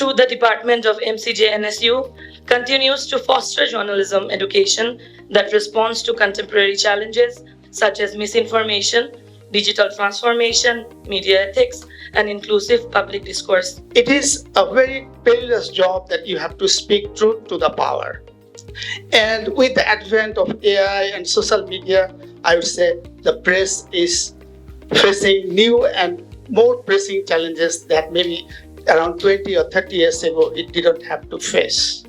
through the Department of MCJ NSU, continues to foster journalism education that responds to contemporary challenges such as misinformation, digital transformation, media ethics, and inclusive public discourse. It is a very perilous job that you have to speak truth to the power. And with the advent of AI and social media, I would say the press is facing new and more pressing challenges that maybe around 20 or 30 years ago it didn't have to face.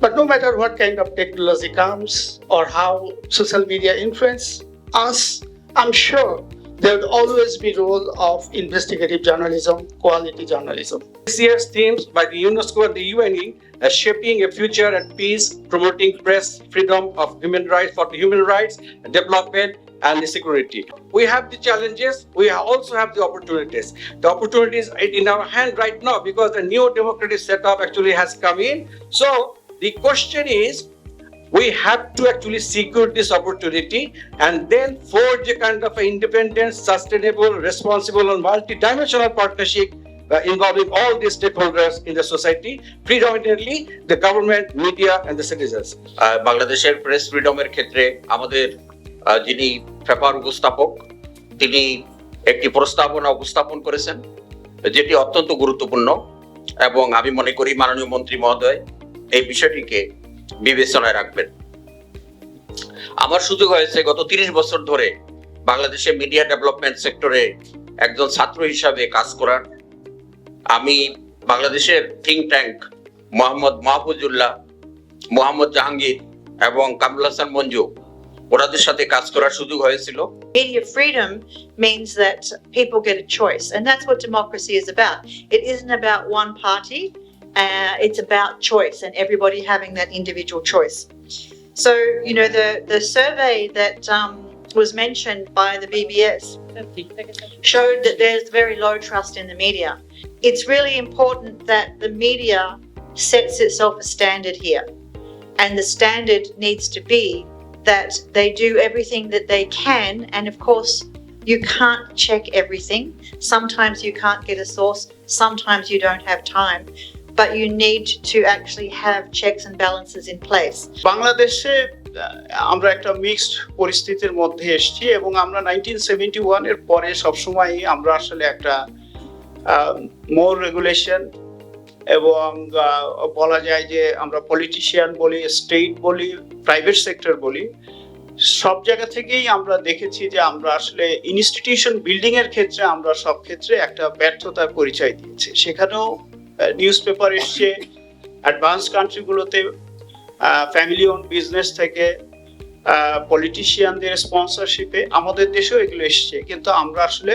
But no matter what kind of technology comes or how social media influence us, I'm sure there would always be role of investigative journalism, quality journalism. This year's themes by the UNESCO and the UNE as shaping a future at peace, promoting press freedom of human rights for the human rights, development and security. We have the challenges, we also have the opportunities. The opportunities are in our hand right now because the new democratic setup actually has come in. So the question is, we have to actually secure this opportunity and then forge a kind of an independent, sustainable, responsible and multi-dimensional partnership involving all these stakeholders in the society, predominantly the government, media and the citizens. বাংলাদেশের press ফ্রিডমের ক্ষেত্রে আমাদের যিনি paper উপস্থাপক তিনি একটি প্রস্তাবনা উপস্থাপন করেছেন যেটি অত্যন্ত গুরুত্বপূর্ণ এবং আমি মনে করি মাননীয় মন্ত্রী মহোদয় এই বিষয়টিকে বিবেচনায় রাখবেন। আমার সুযোগ হয়েছে গত 30 বছর ধরে বাংলাদেশে মিডিয়া ডেভেলপমেন্ট সেক্টরে একজন ছাত্র হিসাবে কাজ করার। আমি বাংলাদেশের থিঙ্ক ট্যাঙ্ক মোহাম্মদ মাহফুজুল্লাহ, মোহাম্মদ জাহাঙ্গীর এবং কামরুল হাসান মঞ্জু ওনাদের সাথে কাজ করার সুযোগ হয়েছিল। Media freedom means that people get a choice, and that's what democracy is about. It isn't about one party, it's about choice and everybody having that individual choice. So, you know, the survey that was mentioned by the BBS showed that there's very low trust in the media. It's really important that the media sets itself a standard here, and the standard needs to be that they do everything that they can, and of course you can't check everything. Sometimes you can't get a source, sometimes you don't have time, but you need to actually have checks and balances in place. বাংলাদেশে আমরা একটা mixed পরিস্থিতির মধ্যে এসেছি এবং আমরা 1971 এর পরে সবসময় আমরা আসলে একটা মোর রেগুলেশন এবং বলা যায় যে আমরা পলিটিশিয়ান বলি, স্টেট বলি, প্রাইভেট সেক্টর বলি, সব জায়গা থেকেই আমরা দেখেছি যে আমরা আসলে ইনস্টিটিউশন বিল্ডিং এর ক্ষেত্রে আমরা সব ক্ষেত্রে একটা ব্যর্থতার পরিচয় দিয়েছি। সেখানেও নিউজ পেপার এসছে, অ্যাডভান্স কান্ট্রিগুলোতে ফ্যামিলি ওন বিজনেস থেকে পলিটিশিয়ানদের স্পন্সরশিপে আমাদের দেশেও এগুলো এসছে, কিন্তু আমরা আসলে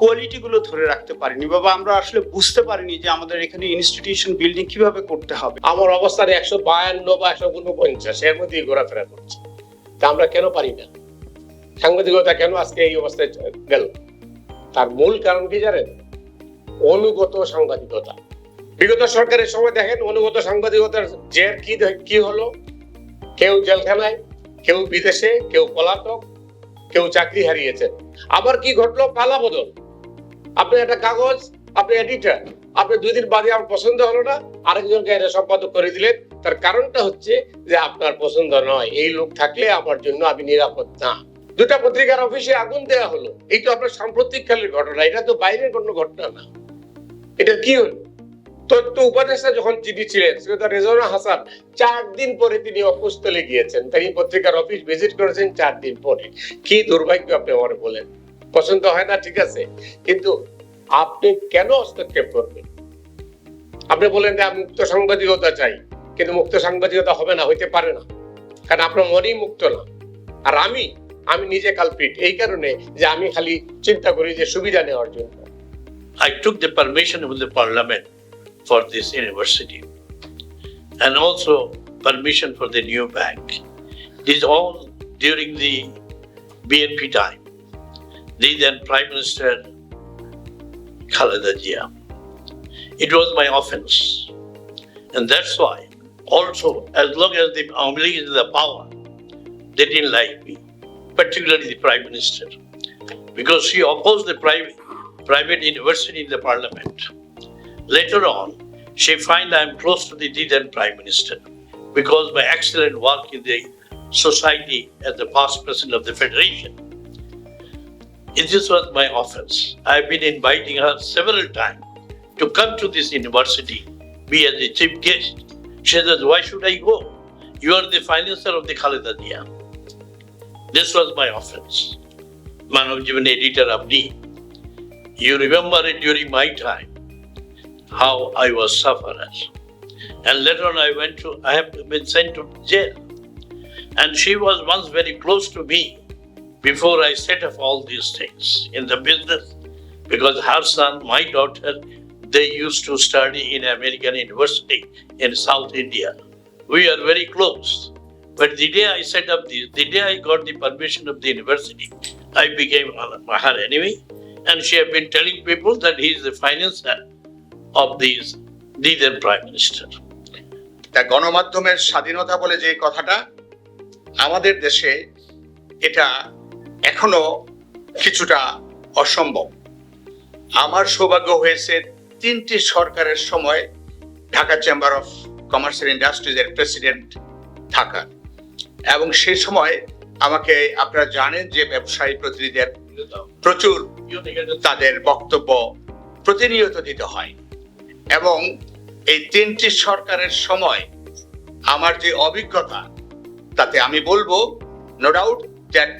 কোয়ালিটিগুলো ধরে রাখতে পারিনি বাবা, আমরা আসলে বুঝতে পারিনি যে আমাদের এখানে ইনস্টিটিউশন বিল্ডিং কিভাবে করতে হবে। আমার অবস্থান 152 বা 149 এর মধ্যে ঘোরাফেরা করছে, তা আমরা কেন পারি না? সাংবাদিকতা কেন আজকে এই অবস্থায় গেল? তার মূল কারণ কি জানেন? অনুগত সাংবাদিকতা। বিগত সরকারের সময় দেখেন অনুগত সাংবাদিকতার জের কি হলো, কেউ জেলখানায়, কেউ বিদেশে, কেউ পলাতক, কেউ চাকরি হারিয়েছে। আবার কি ঘটলো? পালা বদল। আপনি একটা কাগজ, আপনি এডিটর, আপনি 2 দিন বাদে আমার পছন্দ হলো না, আরেকজনকে এটা সম্পাদক করে দিলেন। তার কারণটা হচ্ছে যে আপনার পছন্দ নয়, এই লোক থাকলে আমার জন্য আমি নিরাপদ না। 2টা পত্রিকার অফিসে আগুন দেওয়া হলো, এই তো আপনার সাম্প্রতিককালের ঘটনা, এটা তো বাইরের কোনো ঘটনা না। এটা কি হলো? তথ্য উপদেষ্টা যখন যিনি ছিলেন রেজওয়ানা হাসান 4 দিন পরে তিনি অকুস্থলে গিয়েছেন, তিনি পত্রিকার অফিস ভিজিট করেছেন 4 দিন পরে। কি দুর্ভাগ্য আপনি আমার বলেন। পছন্দ হয় না ঠিক আছে, কিন্তু আপনি কেন হস্তক্ষেপ করবেন? আপনি বলেন যে আমি মুক্ত সাংবাদিকতা চাই, কিন্তু মুক্ত সাংবাদিকতা হবে না, হইতে পারে না, কারণ আপনার মনেই মুক্ত না। আর আমি নিজে কালপিট এই কারণে যে আমি খালি চিন্তা করি যে সুবিধা নেওয়ার জন্য। I took the permission of the parliament for this university and also permission for the new bank. This all during the BNP time. The then Prime Minister Khaleda Zia. It was my offense, and that's why also as long as the Awamu League is in the power, they didn't like me, particularly the Prime Minister, because she opposed the private university in the parliament. Later on, she find I am close to the then Prime Minister because my excellent work in the society as the past president of the Federation. This was my offense. I've been inviting her several times to come to this university, be as a chief guest. She says, why should I go? You are the financer of the Khaleda Zia. This was my offense. Manav Jivan editor Abdi, you remember it during my time, how I was sufferer. And later on I have been sent to jail. And she was once very close to me before I set up all these things in the business, because her son, my daughter, they used to study in American University in South India. We are very close. But the day I set up this, the day I got the permission of the university, I became her enemy. And she had been telling people that he is the financer of the then Prime Minister. তা গণমাধ্যমের স্বাধীনতা বলে যে কথাটা আমাদের দেশে এটা এখনো কিছুটা অসম্ভব। আমার সৌভাগ্য হয়েছে 3টি সরকারের সময় Dhaka chamber of commerce and ইন্ডাস্ট্রিজের প্রেসিডেন্ট থাকা, এবং সেই সময় আমাকে আপনারা জানেন যে ব্যবসায়ী প্রতিনিধিদের প্রচুর তাদের বক্তব্য প্রতিনিয়ত দিতে হয়, এবং এই 3টি সরকারের সময় আমার যে অভিজ্ঞতা তাতে আমি বলবো no doubt that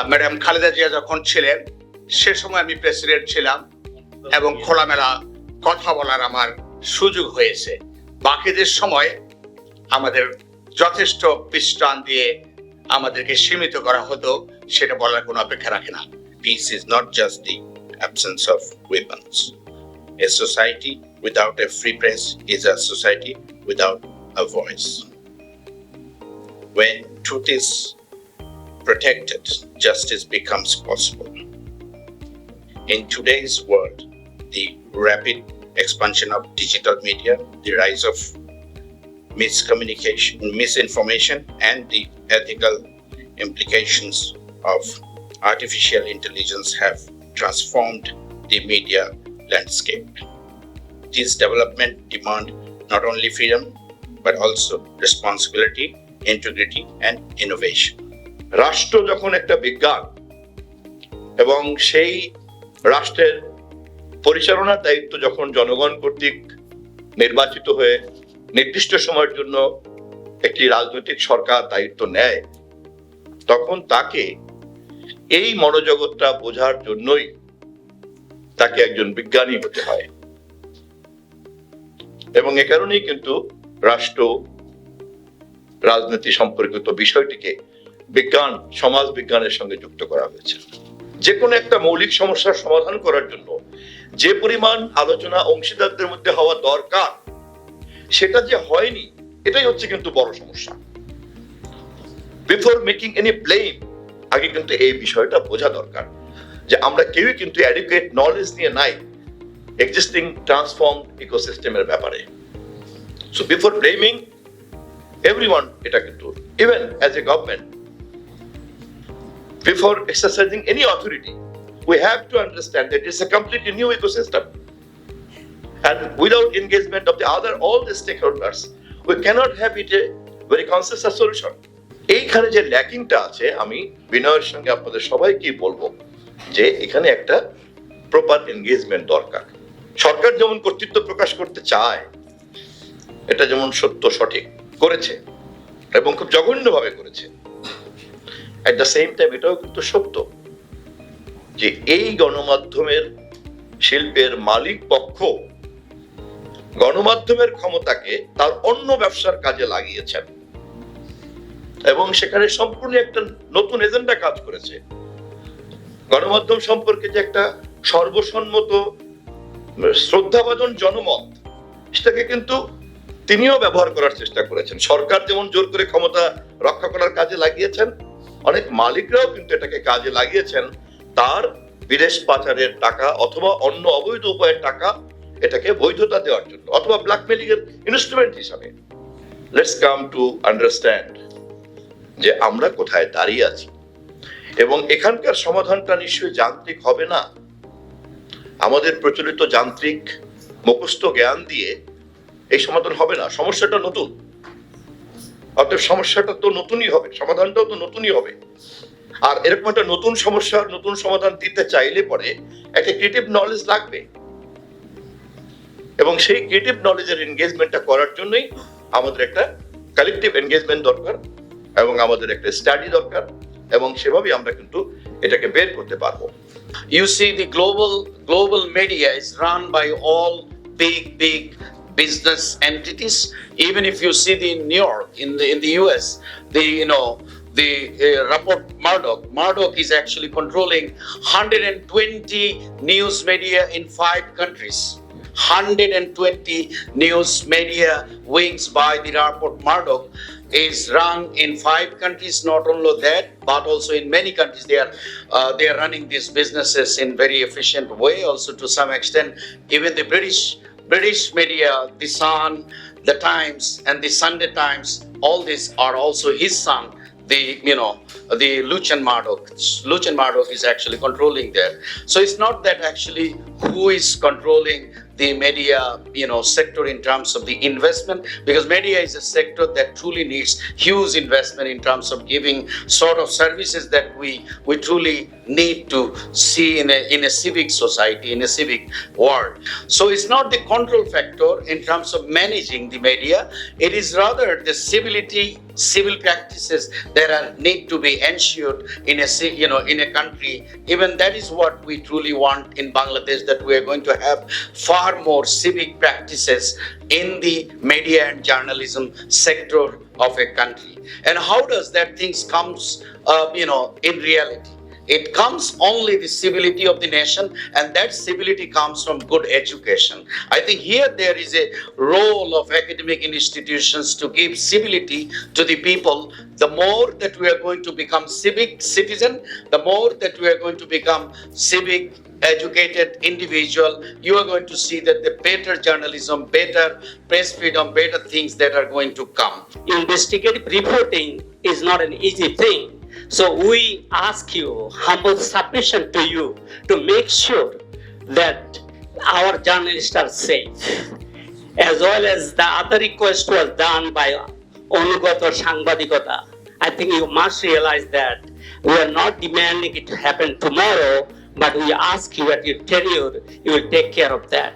madam Khaleda Zia যখন ছিলেন সে সময় আমি প্রেসিডেন্ট ছিলাম এবং খোলামেলা কথা বলার আমার সুযোগ হয়েছে। বাকিদের সময় আমাদের যথেষ্ট পৃষ্ঠান দিয়ে আমাদেরকে সীমিত করা হতো, সেটা বলার কোনো অপেক্ষা রাখে না। Peace is not just the absence of weapons. A society without a free press is a society without a voice. When truth is protected, justice becomes possible. In today's world, the rapid expansion of digital media, the rise of miscommunication, misinformation, and the ethical implications of artificial intelligence have transformed the media landscape. These developments demand not only freedom, but also responsibility, integrity, and innovation. রাষ্ট্র যখন একটা বিজ্ঞান এবং সেই রাষ্ট্রের পরিচালনার দায়িত্ব যখন জনগণ কর্তৃক নির্বাচিত হয়ে নির্দিষ্ট সময়ের জন্য একটি রাজনৈতিক সরকার দায়িত্ব নেয়, তখন তাকে এই মনোজগৎটা বোঝার জন্যই তাকে একজন বিজ্ঞানী হতে হয়। এবং এ কারণেই কিন্তু রাষ্ট্র রাজনীতি সম্পর্কিত বিষয়টিকে বিজ্ঞান, সমাজ বিজ্ঞানের সঙ্গে যুক্ত করা হয়েছে। যে কোনো একটা মৌলিক সমস্যার সমাধান করার জন্য যে পরিমাণ আলোচনা অংশীদারদের মধ্যে হওয়া দরকার, সেটা যে হয়নি, এটাই হচ্ছে কিন্তু বড় সমস্যা। বিফোর মেকিং এনি ব্লেম, আগে কিন্তু এই বিষয়টা বোঝা দরকার যে আমরা কেউই কিন্তু অ্যাডিকুয়েট নলেজ নিয়ে নাই এক্সিস্টিং ট্রান্সফর্ম ইকোসিস্টেমের ব্যাপারে। সো বিফোর ব্লেমিং এভরিওয়ান, এটা কিন্তু even as a government, before exercising any authority, we have to understand that it's a completely new ecosystem. And without engagement of all the stakeholders, we cannot have it a very consensus solution. এইখানে যে ল্যাকিংটা আছে, আমি বিনয়ের সঙ্গে আপনাদের সবাইকে বলবো যে এখানে একটা প্রপার এনগেজমেন্ট দরকার। সরকার যেমন কর্তৃত্ব প্রকাশ করতে চায়, এটা যেমন সত্য সঠিক করেছে এবং খুব জঘন্যভাবে করেছে, at the same time এটাও কিন্তু সত্য যে এই গণমাধ্যমের শিল্পের মালিক পক্ষ গণমাধ্যমের ক্ষমতাকে তার অন্য ব্যবসার কাজে লাগিয়েছেন এবং সেখানে সম্পূর্ণ একটা নতুন এজেন্ডা কাজ করেছে। গণমাধ্যম সম্পর্কে যে একটা সর্বসম্মত শ্রদ্ধাভাজন জনমত, সেটাকে কিন্তু তিনিও ব্যবহার করার চেষ্টা করেছেন। সরকার যেমন জোর করে ক্ষমতা রক্ষা করার কাজে লাগিয়েছেন, অনেক মালিকরাও কিন্তু এটাকে কাজে লাগিয়েছেন তার বিদেশ পাচারের টাকা অথবা অন্য অবৈধ উপায়ের টাকা এটাকে বৈধতা দেওয়ার জন্য, অথবা ব্ল্যাকমেলিং এর ইনস্ট্রুমেন্ট হিসাবে। লেটস কাম টু আন্ডারস্ট্যান্ড যে আমরা কোথায় দাঁড়িয়ে আছি, এবং এখানকার সমাধানটা নিশ্চয়ই যান্ত্রিক হবে না। আমাদের প্রচলিত যান্ত্রিক মুখস্থ জ্ঞান দিয়ে এই সমাধান হবে না, সমস্যাটা নতুন। অতএব সমস্যাটা তো নতুনই হবে, সমাধানটাও তো নতুনই হবে। আর এরকম একটা নতুন সমস্যার নতুন সমাধান দিতে চাইলে পরে একটা ক্রিয়েটিভ নলেজ লাগবে, এবং সেই ক্রিয়েটিভ নলেজের এনগেজমেন্টটা করার জন্যই আমাদের একটা কালেকটিভ এনগেজমেন্ট দরকার, এবং আমাদের একটা স্টাডি দরকার, এবং সেভাবেই আমরা কিন্তু এটাকে বের করতে পারবো। You see, the global media is run by all big business entities. Even if you see in New York, in the US, the Rupert Murdoch is actually controlling 120 news media in 5 countries. 120 news media wings by the Rupert Murdoch is run in 5 countries. Not only that, but also in many countries they are running these businesses in very efficient way. Also, to some extent, even the British media, the Sun, the Times, and the Sunday Times, all these are also his son, the Lucian Murdoch. Lucian Murdoch is actually controlling there. So it's not that actually who is controlling the media, sector in terms of the investment, because media is a sector that truly needs huge investment in terms of giving sort of services that we truly need to see in a civic society, in a civic world. So it's not the control factor in terms of managing the media. It is rather the civil practices that need to be ensured in a country. Even that is what we truly want in Bangladesh, that we are going to have far more civic practices in the media and journalism sector of a country. And how does that things comes in reality? It comes only the civility of the nation, and that civility comes from good education. I think here there is a role of academic institutions to give civility to the people. The more that we are going to become civic citizen, the more that we are going to become civic educated individual, you are going to see that the better journalism, better press freedom, better things that are going to come. Investigative reporting is not an easy thing. So we ask you, humble submission to you, to make sure that our journalists are safe, as well as the other request was done by Onugoto Sangbadikota. I think you must realize that we are not demanding it to happen tomorrow, but we ask you at your tenure, you will take care of that.